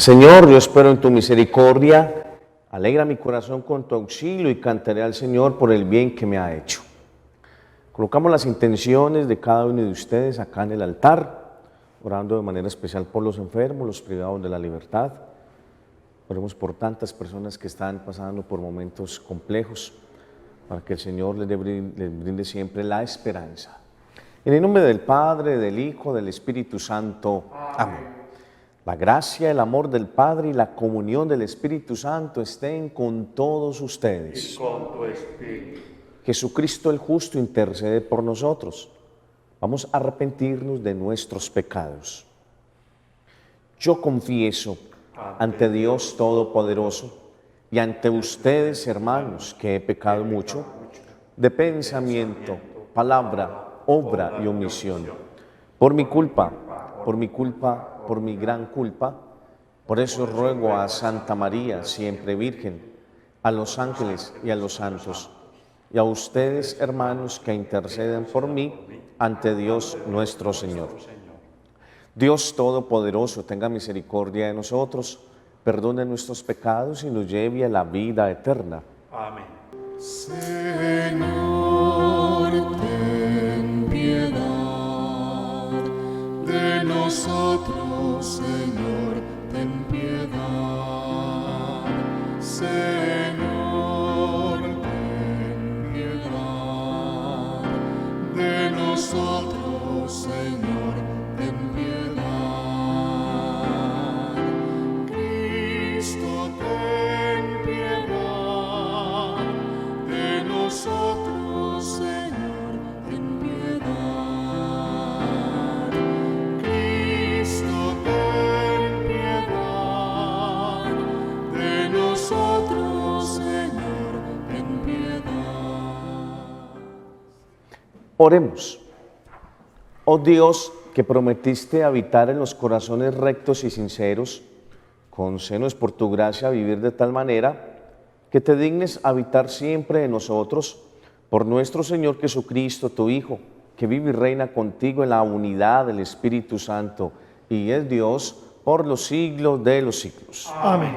Señor, yo espero en tu misericordia, alegra mi corazón con tu auxilio y cantaré al Señor por el bien que me ha hecho. Colocamos las intenciones de cada uno de ustedes acá en el altar, orando de manera especial por los enfermos, los privados de la libertad. Oremos por tantas personas que están pasando por momentos complejos, para que el Señor les brinde siempre la esperanza. En el nombre del Padre, del Hijo, del Espíritu Santo. Amén. La gracia, el amor del Padre y la comunión del Espíritu Santo estén con todos ustedes. Y con tu espíritu. Jesucristo el justo intercede por nosotros. Vamos a arrepentirnos de nuestros pecados. Yo confieso ante Dios Todopoderoso y ante ustedes, hermanos, que he pecado mucho de pensamiento, palabra, obra y omisión. Por mi culpa, por mi gran culpa. Por eso ruego a Santa María, siempre Virgen, a los ángeles y a los santos, y a ustedes, hermanos, que interceden por mí ante Dios nuestro Señor. Dios Todopoderoso, tenga misericordia de nosotros, perdone nuestros pecados y nos lleve a la vida eterna. Amén. Señor, ten piedad de nosotros, Señor, ten piedad. Señor, ten piedad de nosotros, Señor, ten piedad. Cristo, ten piedad de nosotros, Señor, ten piedad. Cristo, ten piedad de nosotros, Señor, ten piedad. Oremos. Oh Dios, que prometiste habitar en los corazones rectos y sinceros, concédenos por tu gracia vivir de tal manera que te dignes habitar siempre en nosotros, por nuestro Señor Jesucristo, tu Hijo, que vive y reina contigo en la unidad del Espíritu Santo, y es Dios por los siglos de los siglos. Amén.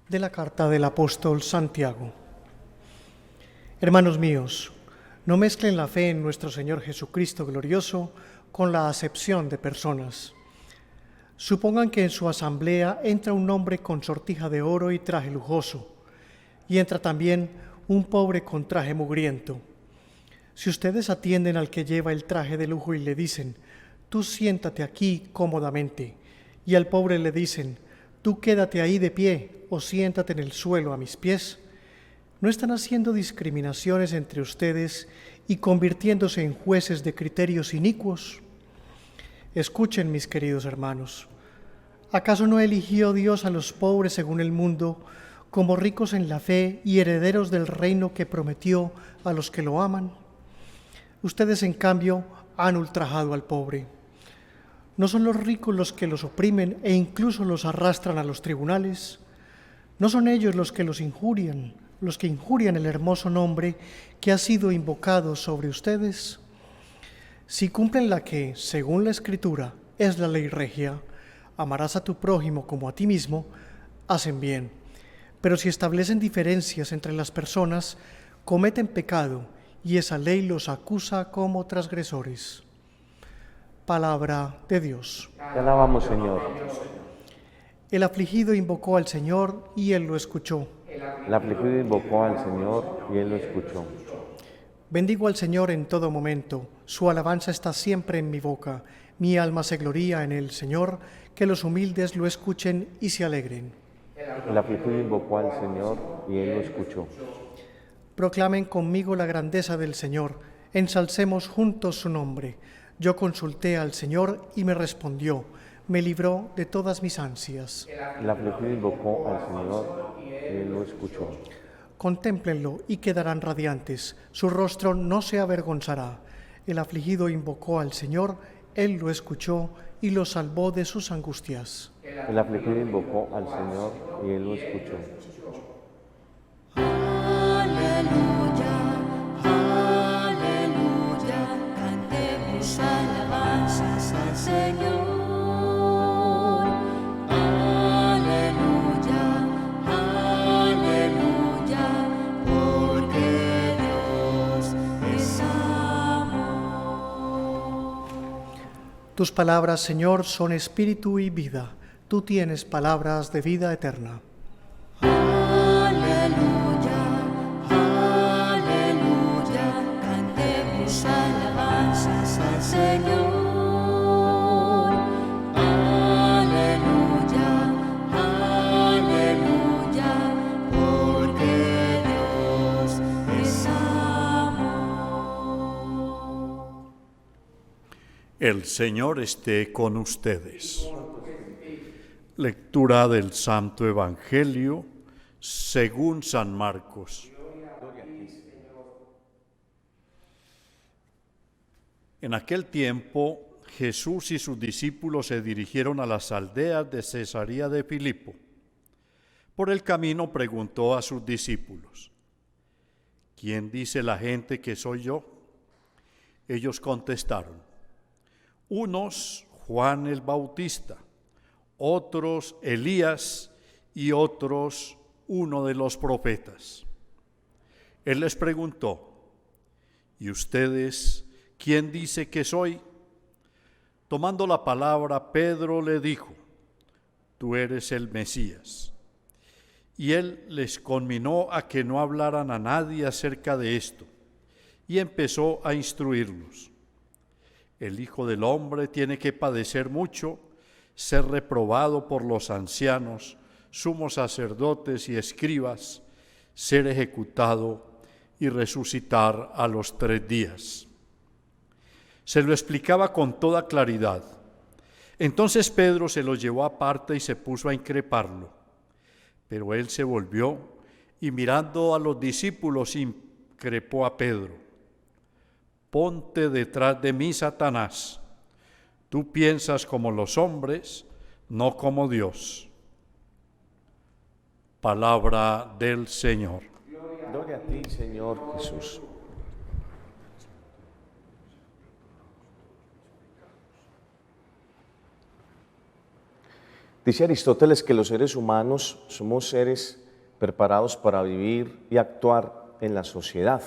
De la carta del apóstol Santiago. Hermanos míos, no mezclen la fe en nuestro Señor Jesucristo glorioso con la acepción de personas. Supongan que en su asamblea entra un hombre con sortija de oro y traje lujoso, y entra también un pobre con traje mugriento. Si ustedes atienden al que lleva el traje de lujo y le dicen, tú siéntate aquí cómodamente, y al pobre le dicen, tú quédate ahí de pie o siéntate en el suelo a mis pies, ¿no están haciendo discriminaciones entre ustedes y convirtiéndose en jueces de criterios inicuos? Escuchen, mis queridos hermanos, ¿acaso no eligió Dios a los pobres según el mundo como ricos en la fe y herederos del reino que prometió a los que lo aman? Ustedes, en cambio, han ultrajado al pobre. ¿No son los ricos los que los oprimen e incluso los arrastran a los tribunales? ¿No son ellos los que injurian el hermoso nombre que ha sido invocado sobre ustedes? Si cumplen la que, según la Escritura, es la ley regia, amarás a tu prójimo como a ti mismo, hacen bien. Pero si establecen diferencias entre las personas, cometen pecado, y esa ley los acusa como transgresores. Palabra de Dios. Te alabamos, Señor. El afligido invocó al Señor, y Él lo escuchó. El afligido invocó al Señor y Él lo escuchó. Bendigo al Señor en todo momento, su alabanza está siempre en mi boca. Mi alma se gloría en el Señor, que los humildes lo escuchen y se alegren. El afligido invocó al Señor y Él lo escuchó. Proclamen conmigo la grandeza del Señor, ensalcemos juntos su nombre. Yo consulté al Señor y me respondió, me libró de todas mis ansias. El afligido invocó al Señor y Él lo escuchó. Contémplenlo y quedarán radiantes, su rostro no se avergonzará. El afligido invocó al Señor, Él lo escuchó y lo salvó de sus angustias. El afligido invocó al Señor y Él lo escuchó. Aleluya, aleluya, cantemos alabanzas al Señor. Tus palabras, Señor, son espíritu y vida. Tú tienes palabras de vida eterna. Aleluya, aleluya, cantemos alabanzas al Señor. Aleluya, aleluya, porque Dios es amor. El Señor esté con ustedes. Lectura del Santo Evangelio según San Marcos. En aquel tiempo, Jesús y sus discípulos se dirigieron a las aldeas de Cesarea de Filipo. Por el camino preguntó a sus discípulos: ¿quién dice la gente que soy yo? Ellos contestaron: unos, Juan el Bautista, otros, Elías, y otros, uno de los profetas. Él les preguntó: ¿y ustedes quién dice que soy? Tomando la palabra, Pedro le dijo: tú eres el Mesías. Y él les conminó a que no hablaran a nadie acerca de esto, y empezó a instruirlos. El Hijo del Hombre tiene que padecer mucho, ser reprobado por los ancianos, sumos sacerdotes y escribas, ser ejecutado y resucitar a los 3 días. Se lo explicaba con toda claridad. Entonces Pedro se lo llevó aparte y se puso a increparlo. Pero él se volvió y mirando a los discípulos increpó a Pedro: ponte detrás de mí, Satanás. Tú piensas como los hombres, no como Dios. Palabra del Señor. Gloria a ti, Señor Jesús. Dice Aristóteles que los seres humanos somos seres preparados para vivir y actuar en la sociedad.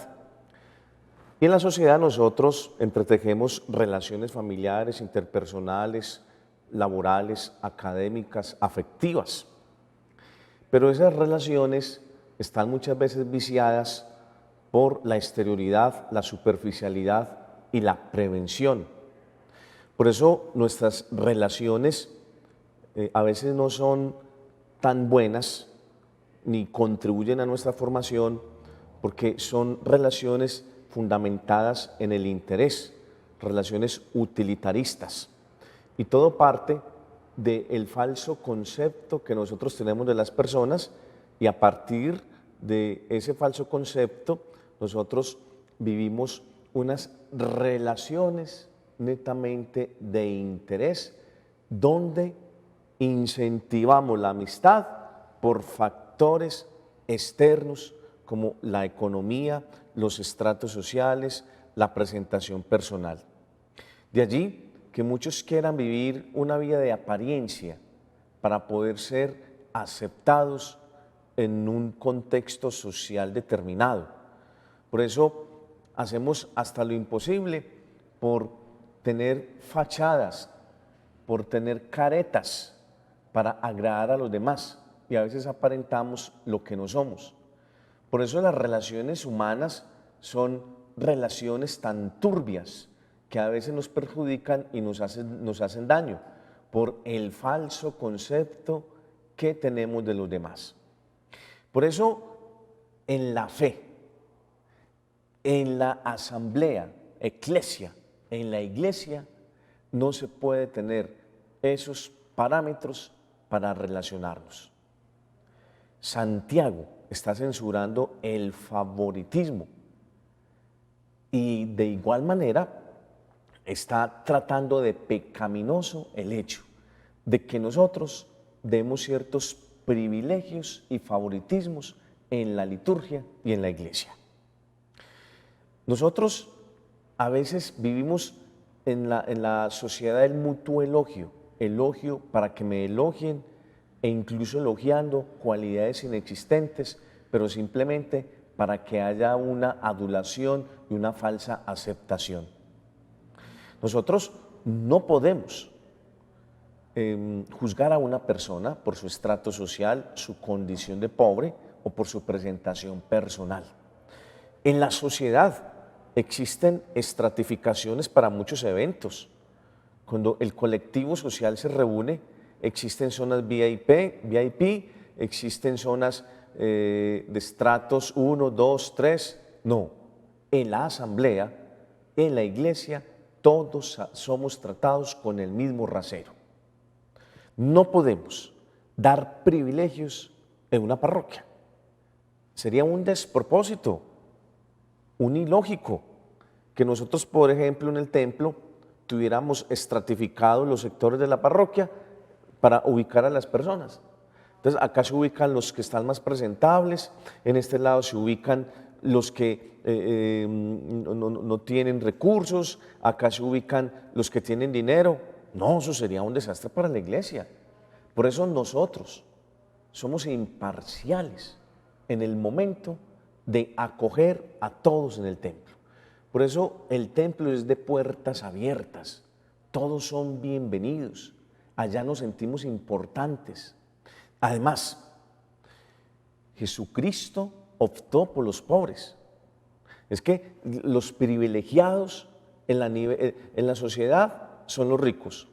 Y en la sociedad nosotros entretejemos relaciones familiares, interpersonales, laborales, académicas, afectivas. Pero esas relaciones están muchas veces viciadas por la exterioridad, la superficialidad y la prevención. Por eso nuestras relaciones a veces no son tan buenas ni contribuyen a nuestra formación, porque son relaciones fundamentadas en el interés, relaciones utilitaristas. Y todo parte del falso concepto que nosotros tenemos de las personas, y a partir de ese falso concepto nosotros vivimos unas relaciones netamente de interés, donde incentivamos la amistad por factores externos como la economía, los estratos sociales, la presentación personal. De allí que muchos quieran vivir una vida de apariencia para poder ser aceptados en un contexto social determinado. Por eso hacemos hasta lo imposible por tener fachadas, por tener caretas para agradar a los demás, y a veces aparentamos lo que no somos. Por eso las relaciones humanas son relaciones tan turbias que a veces nos perjudican y nos hacen daño por el falso concepto que tenemos de los demás. Por eso, en la fe, en la asamblea, eclesia, en la iglesia, no se puede tener esos parámetros para relacionarnos. Santiago está censurando el favoritismo y de igual manera está tratando de pecaminoso el hecho de que nosotros demos ciertos privilegios y favoritismos en la liturgia y en la iglesia. Nosotros a veces vivimos en la sociedad del mutuo elogio para que me elogien, e incluso elogiando cualidades inexistentes, pero simplemente para que haya una adulación y una falsa aceptación. Nosotros no podemos juzgar a una persona por su estrato social, su condición de pobre o por su presentación personal. En la sociedad existen estratificaciones para muchos eventos. Cuando el colectivo social se reúne, existen zonas VIP, existen zonas de estratos 1, 2, 3. No, en la asamblea, en la iglesia, todos somos tratados con el mismo rasero. No podemos dar privilegios en una parroquia. Sería un despropósito, un ilógico, que nosotros, por ejemplo, en el templo, tuviéramos estratificados los sectores de la parroquia para ubicar a las personas. Entonces, acá se ubican los que están más presentables, en este lado se ubican los que no tienen recursos, acá se ubican los que tienen dinero. No, eso sería un desastre para la iglesia. Por eso nosotros somos imparciales en el momento de acoger a todos en el templo. Por eso el templo es de puertas abiertas, todos son bienvenidos, allá nos sentimos importantes. Además, Jesucristo optó por los pobres. Es que los privilegiados en la sociedad son los ricos,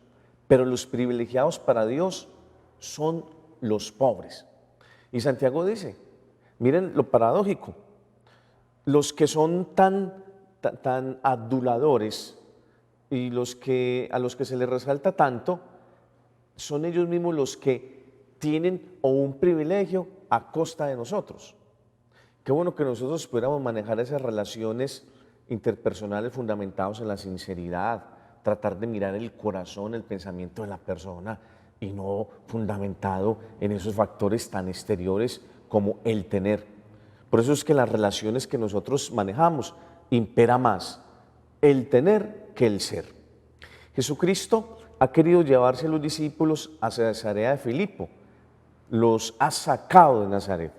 pero los privilegiados para Dios son los pobres. Y Santiago dice, miren lo paradójico, los que son tan aduladores y a los que se les resalta tanto, son ellos mismos los que tienen un privilegio a costa de nosotros. Qué bueno que nosotros pudiéramos manejar esas relaciones interpersonales fundamentados en la sinceridad, tratar de mirar el corazón, el pensamiento de la persona y no fundamentado en esos factores tan exteriores como el tener. Por eso es que las relaciones que nosotros manejamos impera más el tener que el ser. Jesucristo ha querido llevarse a los discípulos a Cesarea de Filipo, los ha sacado de Nazaret,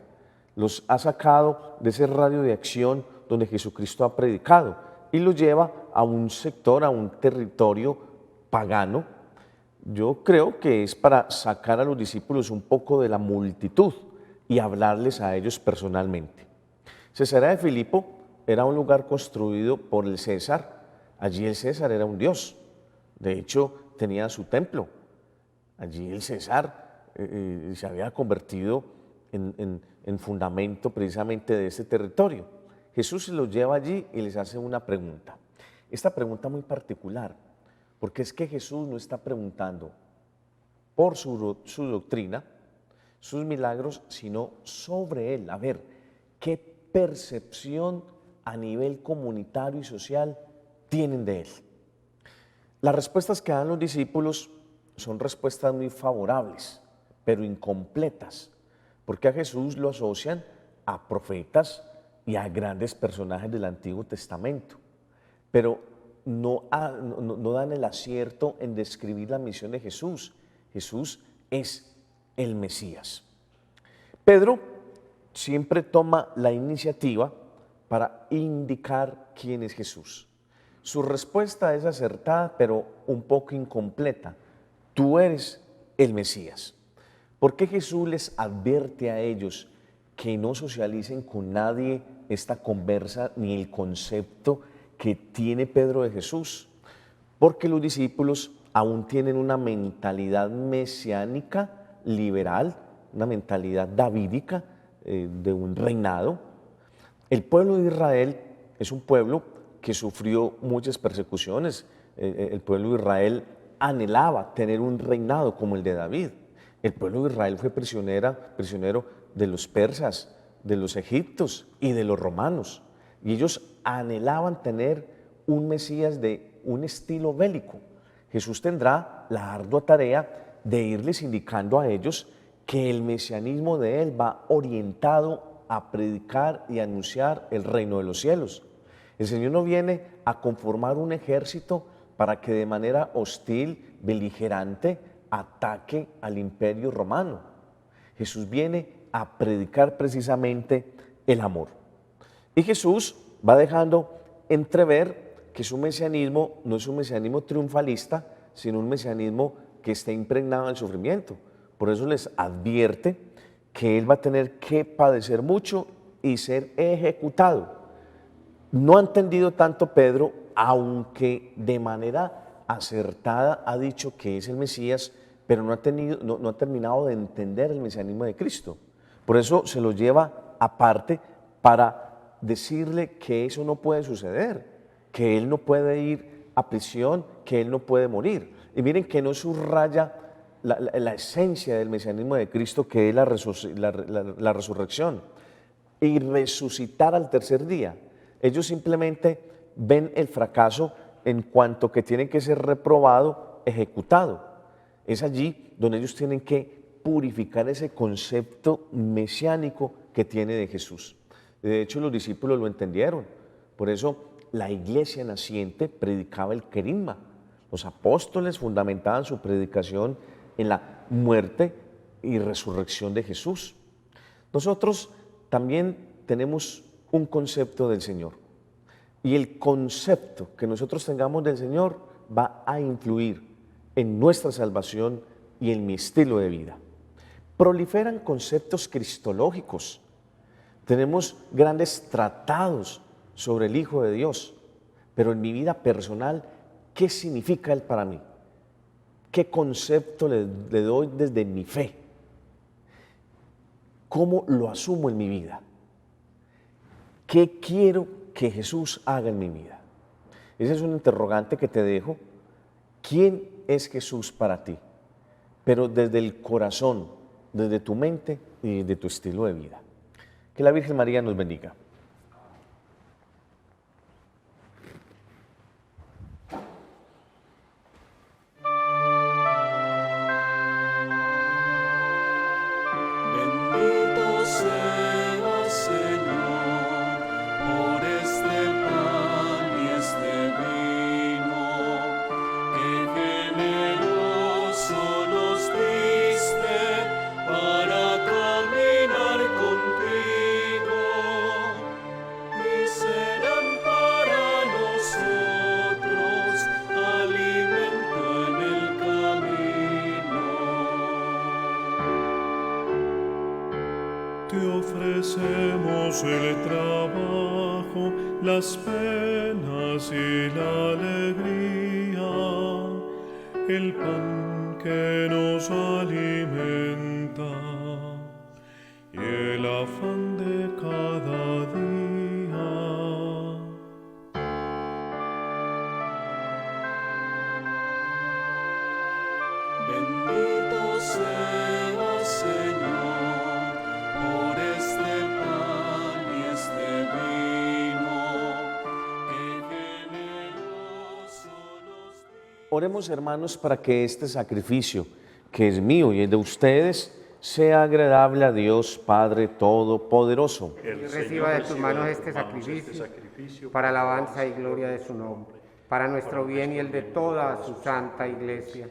los ha sacado de ese radio de acción donde Jesucristo ha predicado y los lleva a un sector, a un territorio pagano. Yo creo que es para sacar a los discípulos un poco de la multitud y hablarles a ellos personalmente. Cesarea de Filipo era un lugar construido por el César. Allí el César era un dios. De hecho, tenía su templo. Allí el César se había convertido en fundamento precisamente de ese territorio. Jesús se los lleva allí y les hace una pregunta. Esta pregunta muy particular, porque es que Jesús no está preguntando por su doctrina, sus milagros, sino sobre él. A ver, ¿qué percepción a nivel comunitario y social tienen de él? Las respuestas que dan los discípulos son respuestas muy favorables, pero incompletas, porque a Jesús lo asocian a profetas y a grandes personajes del Antiguo Testamento, pero no dan el acierto en describir la misión de Jesús. Jesús es el Mesías. Pedro siempre toma la iniciativa para indicar quién es Jesús. Su respuesta es acertada, pero un poco incompleta. Tú eres el Mesías. ¿Por qué Jesús les advierte a ellos que no socialicen con nadie esta conversa ni el concepto que tiene Pedro de Jesús? Porque los discípulos aún tienen una mentalidad mesiánica, liberal, una mentalidad davídica de un reinado. El pueblo de Israel es un pueblo que sufrió muchas persecuciones. El pueblo de Israel anhelaba tener un reinado como el de David. El pueblo de Israel fue prisionero de los persas, de los egipcios y de los romanos. Y ellos anhelaban tener un Mesías de un estilo bélico. Jesús tendrá la ardua tarea de irles indicando a ellos que el mesianismo de él va orientado a predicar y anunciar el reino de los cielos. El Señor no viene a conformar un ejército para que de manera hostil, beligerante, ataque al imperio romano. Jesús viene a predicar precisamente el amor. Y Jesús va dejando entrever que su mesianismo no es un mesianismo triunfalista, sino un mesianismo que esté impregnado del sufrimiento. Por eso les advierte que Él va a tener que padecer mucho y ser ejecutado. No ha entendido tanto Pedro, aunque de manera acertada ha dicho que es el Mesías, pero no ha terminado de entender el mesianismo de Cristo. Por eso se lo lleva aparte para decirle que eso no puede suceder, que Él no puede ir a prisión, que Él no puede morir. Y miren que no subraya la esencia del mesianismo de Cristo, que es la resurrección y resucitar al tercer día. Ellos simplemente ven el fracaso en cuanto que tienen que ser reprobado, ejecutado. Es allí donde ellos tienen que purificar ese concepto mesiánico que tiene de Jesús. De hecho, los discípulos lo entendieron. Por eso la iglesia naciente predicaba el querigma. Los apóstoles fundamentaban su predicación en la muerte y resurrección de Jesús. Nosotros también tenemos un concepto del Señor. Y el concepto que nosotros tengamos del Señor va a influir en nuestra salvación y en mi estilo de vida. Proliferan conceptos cristológicos. Tenemos grandes tratados sobre el Hijo de Dios, pero en mi vida personal, ¿qué significa Él para mí? ¿Qué concepto le doy desde mi fe? ¿Cómo lo asumo en mi vida? ¿Qué quiero que Jesús haga en mi vida? Ese es un interrogante que te dejo. ¿Quién es Jesús para ti? Pero desde el corazón, desde tu mente y de tu estilo de vida. Que la Virgen María nos bendiga. Bendito seas, Señor, por este pan y este vino, que generoso nos diste para caminar contigo, y serán para nosotros alimento en el camino. Te ofrecemos el trabajo, las penas y la alegría, el pan que nos alimenta y el afán de cada día. Bendito seas, Señor, por este pan y este vino, que generoso nos diste. Oremos, hermanos, para que este sacrificio, que es mío y es de ustedes, sea agradable a Dios Padre Todopoderoso. Que el Y Señor reciba de tus manos de este tus manos sacrificio para alabanza y gloria de su nombre, para nuestro bien y el de toda su santa iglesia.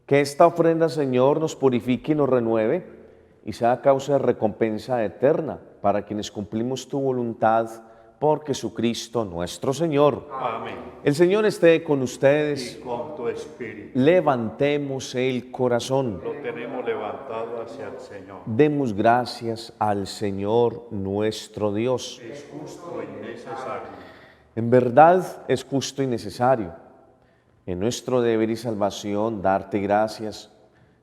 Que esta ofrenda, Señor, nos purifique y nos renueve y sea causa de recompensa eterna para quienes cumplimos tu voluntad por Jesucristo nuestro Señor. Amén. El Señor esté con ustedes. Y con tu espíritu. Levantemos el corazón. Lo tenemos levantado hacia el Señor. Demos gracias al Señor nuestro Dios. Es justo y necesario. En verdad es justo y necesario, en nuestro deber y salvación, darte gracias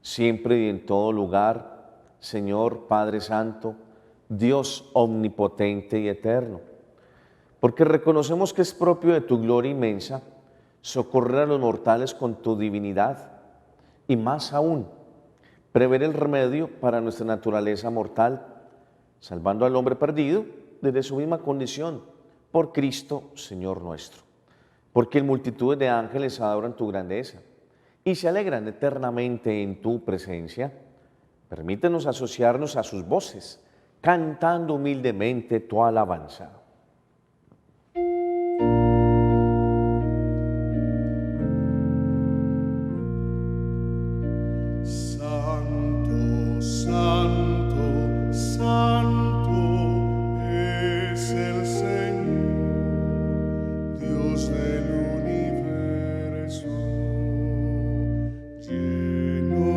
siempre y en todo lugar, Señor Padre Santo, Dios omnipotente y eterno, porque reconocemos que es propio de tu gloria inmensa socorrer a los mortales con tu divinidad y más aún, prever el remedio para nuestra naturaleza mortal, salvando al hombre perdido desde su misma condición, por Cristo, Señor nuestro. Porque en multitudes de ángeles adoran tu grandeza y se alegran eternamente en tu presencia, permítenos asociarnos a sus voces, cantando humildemente tu alabanza. Santo, santo, santo es el Señor, Dios del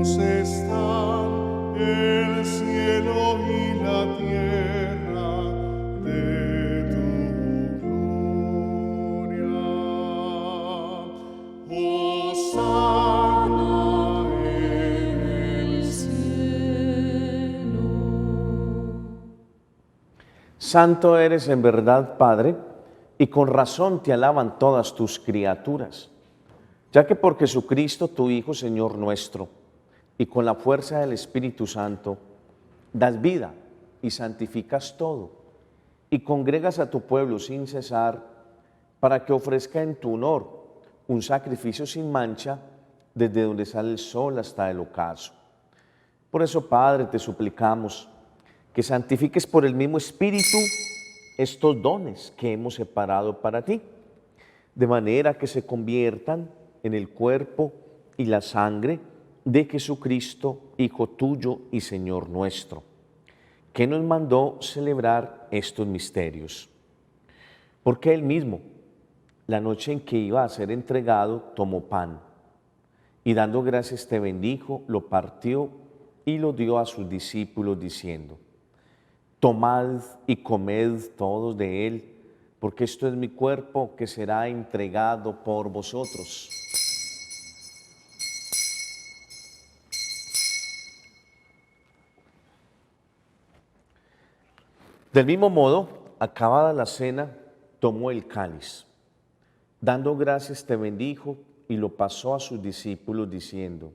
tuyos están el cielo y la tierra de tu gloria. Hosana en el cielo. Santo eres en verdad, Padre, y con razón te alaban todas tus criaturas, ya que por Jesucristo, tu Hijo, Señor nuestro, y con la fuerza del Espíritu Santo, das vida y santificas todo, y congregas a tu pueblo sin cesar, para que ofrezca en tu honor un sacrificio sin mancha, desde donde sale el sol hasta el ocaso. Por eso, Padre, te suplicamos que santifiques por el mismo Espíritu estos dones que hemos separado para ti, de manera que se conviertan en el cuerpo y la sangre de Jesucristo, Hijo tuyo y Señor nuestro, que nos mandó celebrar estos misterios. Porque Él mismo, la noche en que iba a ser entregado, tomó pan, y dando gracias te bendijo, lo partió y lo dio a sus discípulos, diciendo: tomad y comed todos de él, porque esto es mi cuerpo que será entregado por vosotros. Del mismo modo, acabada la cena, tomó el cáliz. Dando gracias te bendijo y lo pasó a sus discípulos, diciendo: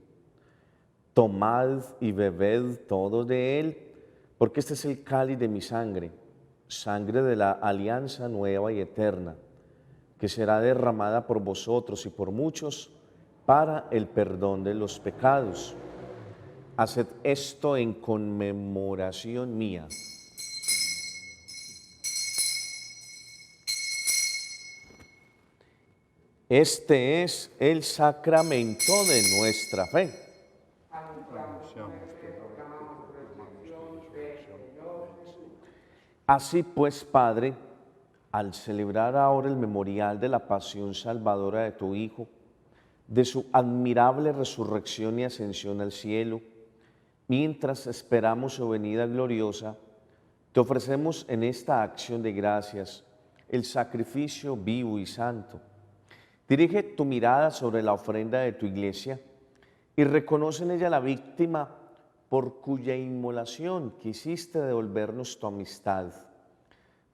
tomad y bebed todos de él, porque este es el cáliz de mi sangre, sangre de la alianza nueva y eterna, que será derramada por vosotros y por muchos para el perdón de los pecados. Haced esto en conmemoración mía. Este es el sacramento de nuestra fe. Así pues, Padre, al celebrar ahora el memorial de la pasión salvadora de tu Hijo, de su admirable resurrección y ascensión al cielo, mientras esperamos su venida gloriosa, te ofrecemos en esta acción de gracias el sacrificio vivo y santo. Dirige tu mirada sobre la ofrenda de tu iglesia y reconoce en ella la víctima por cuya inmolación quisiste devolvernos tu amistad,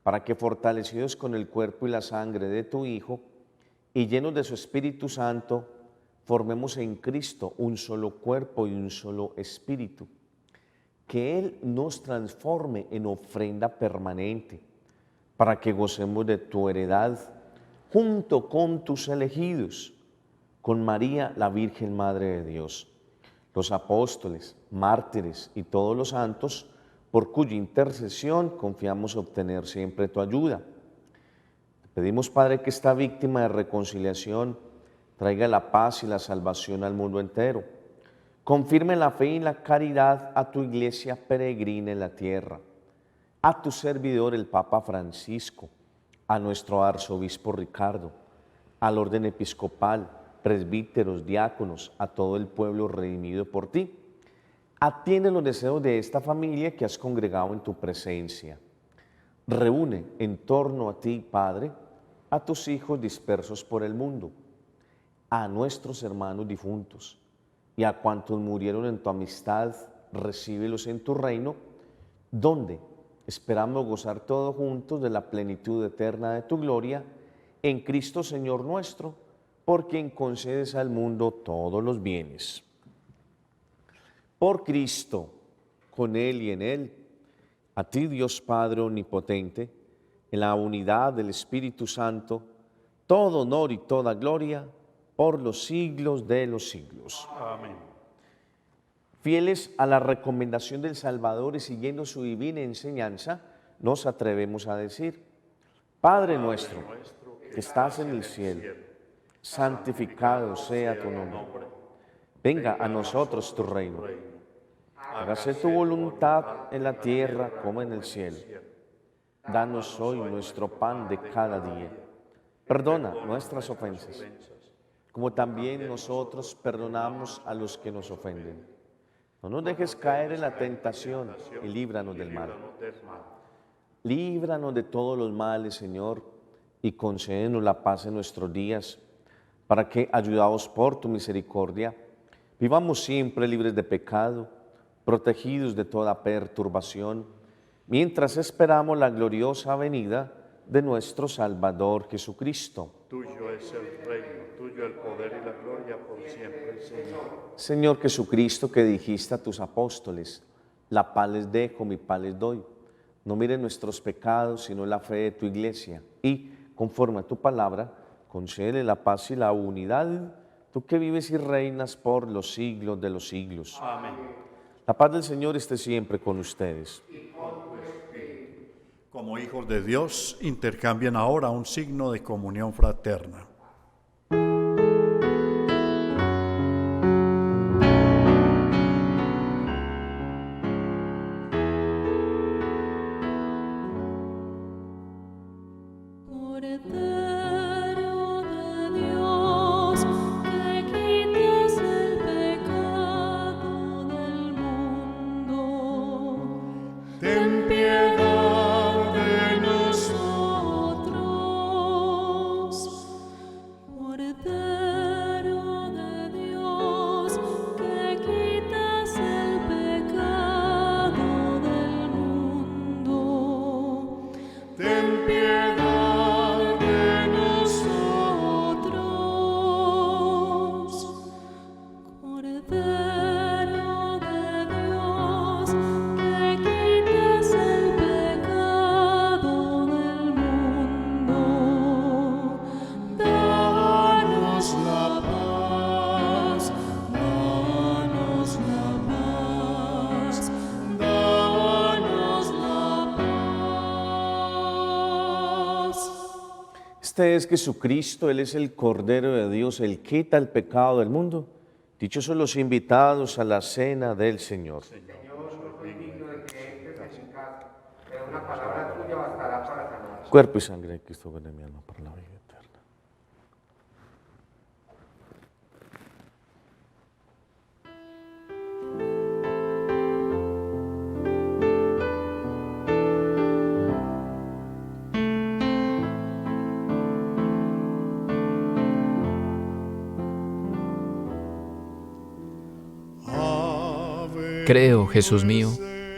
para que fortalecidos con el cuerpo y la sangre de tu Hijo y llenos de su Espíritu Santo, formemos en Cristo un solo cuerpo y un solo espíritu. Que Él nos transforme en ofrenda permanente, para que gocemos de tu heredad junto con tus elegidos, con María, la Virgen Madre de Dios, los apóstoles, mártires y todos los santos, por cuya intercesión confiamos obtener siempre tu ayuda. Te pedimos, Padre, que esta víctima de reconciliación traiga la paz y la salvación al mundo entero. Confirme la fe y la caridad a tu iglesia peregrina en la tierra, a tu servidor el Papa Francisco, a nuestro arzobispo Ricardo, al orden episcopal, presbíteros, diáconos, a todo el pueblo redimido por ti. Atiende los deseos de esta familia que has congregado en tu presencia. Reúne en torno a ti, Padre, a tus hijos dispersos por el mundo, a nuestros hermanos difuntos y a cuantos murieron en tu amistad, recíbelos en tu reino, donde esperamos gozar todos juntos de la plenitud eterna de tu gloria, en Cristo Señor nuestro, por quien concedes al mundo todos los bienes. Por Cristo, con Él y en Él, a ti Dios Padre Omnipotente, en la unidad del Espíritu Santo, todo honor y toda gloria por los siglos de los siglos. Amén. Fieles a la recomendación del Salvador y siguiendo su divina enseñanza, nos atrevemos a decir: Padre nuestro, que estás en el cielo, santificado sea tu nombre. Venga a nosotros tu reino. Hágase tu voluntad en la tierra como en el cielo. Danos hoy nuestro pan de cada día. Perdona nuestras ofensas, como también nosotros perdonamos a los que nos ofenden. No nos dejes caer en la tentación y líbranos del mal. Líbranos de todos los males, Señor, y concédenos la paz en nuestros días, para que, ayudados por tu misericordia, vivamos siempre libres de pecado, protegidos de toda perturbación, mientras esperamos la gloriosa venida de nuestro Salvador Jesucristo. Tuyo es el reino, tuyo el poder y la gloria por siempre, Señor. Señor Jesucristo, que dijiste a tus apóstoles, la paz les dejo, mi paz les doy. No mires nuestros pecados, sino la fe de tu iglesia. Y, conforme a tu palabra, concédele la paz y la unidad, tú que vives y reinas por los siglos de los siglos. Amén. La paz del Señor esté siempre con ustedes. Como hijos de Dios, intercambien ahora un signo de comunión fraterna. Cordero de Dios, que quitas el pecado del mundo, Ten piedad de nosotros. Cordero de Dios, que quitas el pecado del mundo, ten piedad de nosotros. Cordero de Dios, que quitas el pecado del mundo, danos la paz, danos la paz, danos la paz. Este es Jesucristo, Él es el Cordero de Dios, Él quita el pecado del mundo. Dichosos los invitados a la cena del Señor. Señor, no soy digno de que entres en mi casa, pero una palabra tuya bastará para sanar. Cuerpo y sangre de Cristo, ven en mi alma para la vida eterna. Creo, Jesús mío,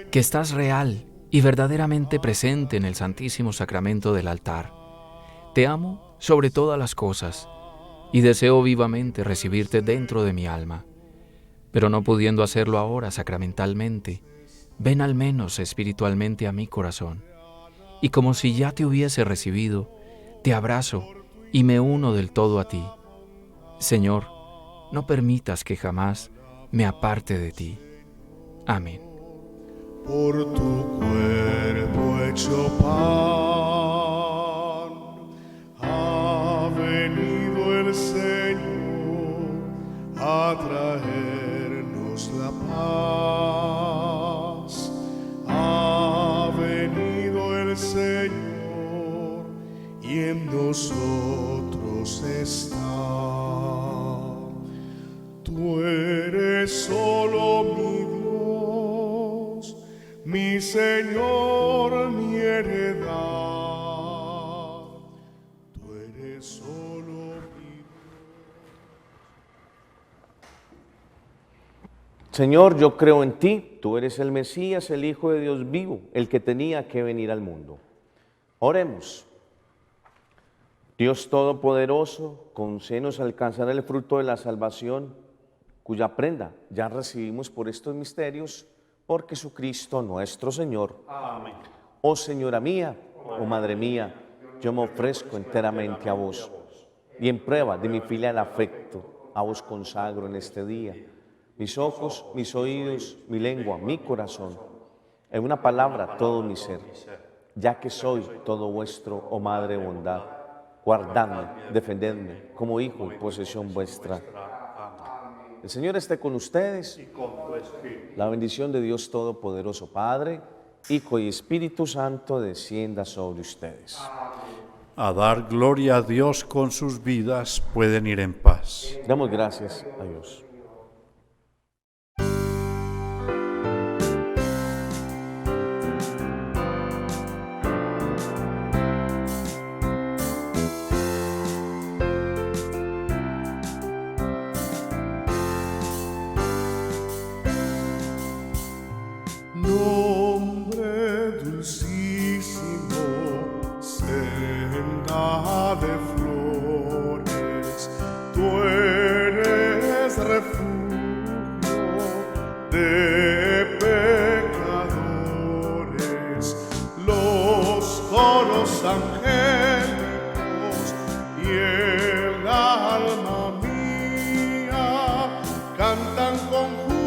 que estás real y verdaderamente presente en el Santísimo Sacramento del altar. Te amo sobre todas las cosas y deseo vivamente recibirte dentro de mi alma. Pero no pudiendo hacerlo ahora sacramentalmente, ven al menos espiritualmente a mi corazón. Y como si ya te hubiese recibido, te abrazo y me uno del todo a ti. Señor, no permitas que jamás me aparte de ti. Amén. por tu cuerpo hecho pan. Ha venido el Señor a traernos la paz. Ha venido el Señor y en nosotros está. Tú eres solo mi Dios, mi Señor, mi heredad. Tú eres solo mi Señor, yo creo en ti, tú eres el Mesías, el Hijo de Dios vivo, el que tenía que venir al mundo. Oremos. Dios Todopoderoso, concédenos alcanzar el fruto de la salvación, cuya prenda ya recibimos por estos misterios, por Jesucristo nuestro Señor. Amén. Oh Señora mía, oh Madre mía, yo me ofrezco enteramente a vos, y en prueba de mi filial afecto, a vos consagro en este día mis ojos, mis oídos, mi lengua, mi corazón, en una palabra todo mi ser, ya que soy todo vuestro, oh Madre bondad, guardadme, defendedme como hijo y posesión vuestra. El Señor esté con ustedes. Y con tu espíritu. La bendición de Dios Todopoderoso, Padre, Hijo y Espíritu Santo, descienda sobre ustedes. A dar gloria a Dios con sus vidas, pueden ir en paz. Damos gracias a Dios. de pecadores, los coros angélicos y el alma mía cantan con